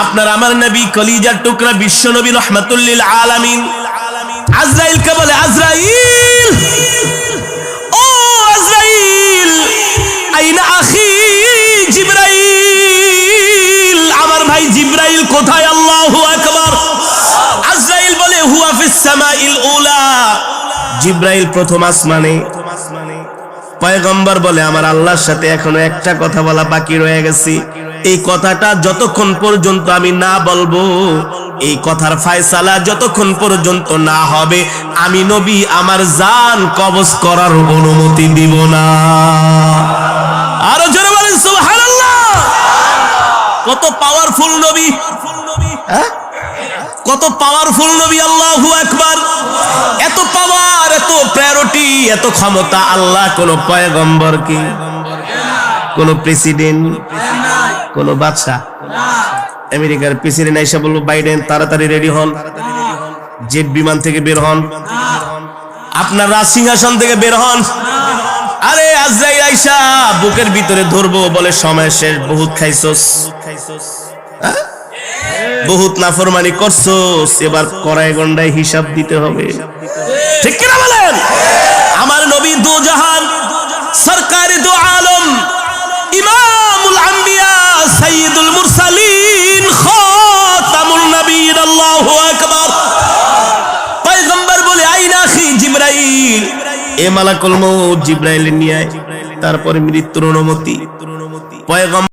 আপনার আমার নবী কলিজার টুকরা বিশ্ব নবী রাহমাতুল লিল আলামিন আজরাইল কে বলে, আজরাইল, ও আজরাইল, আইনা আখি জিবরাইল, আমার ভাই জিবরাইল কোথায়? আল্লাহু আকবার। আজরাইল বলে, হুয়া ফিস সামাইল উলা, জিবরাইল প্রথম আসমানে। পয়গম্বর বলে, আমার আল্লাহর সাথে এখনো একটা কথা বলা বাকি রয়ে গেছে, এই কথাটা যতক্ষণ পর্যন্ত আমি না বলবো, এই কথার ফয়সালা যতক্ষণ পর্যন্ত না হবে, আমি নবী আমার জান কবজ করার অনুমতি দিব না। আরো জোরে বলেন সুবহানাল্লাহ। কত পাওয়ারফুল নবী, কত পাওয়ারফুল নবী, আল্লাহু আকবার। এত পাওয়ার, এত প্রায়োরিটি, এত ক্ষমতা আল্লাহ কোন পয়গম্বরকে, কোন প্রেসিডেন্ট, কোন বাদশা, আমেরিকার প্রেসিডেন্ট আইসা বলবো, বাইডেন তাড়াতাড়ি রেডি হন, জেট বিমান থেকে বের হন, আপনার রাজ সিংহাসন থেকে বের হন। আরে আজরাইল আইসা বুকের ভিতরে ধরবো, বলে সময় শেষ, বহুত খাইছস, বহুত নাফরমানি করছস, এবার কড়াই গন্ডায় হিসাব দিতে হবে। ঠিক কিনা বলেন? আমার নবী দু জাহান সরকারে দু আলম, ইমামুল আম্বিয়া, সাইয়্যিদুল মুরসালিন, খাতামুন নবীয়্যিন, আল্লাহু আকবার। পয়গম্বর বলে, আইনা আখি জিবরাইল, এ মালাকুল মউত জিবরাইল নিয়ে আয়, তারপরে মৃত্যুর অনুমতি। পয়গম্বর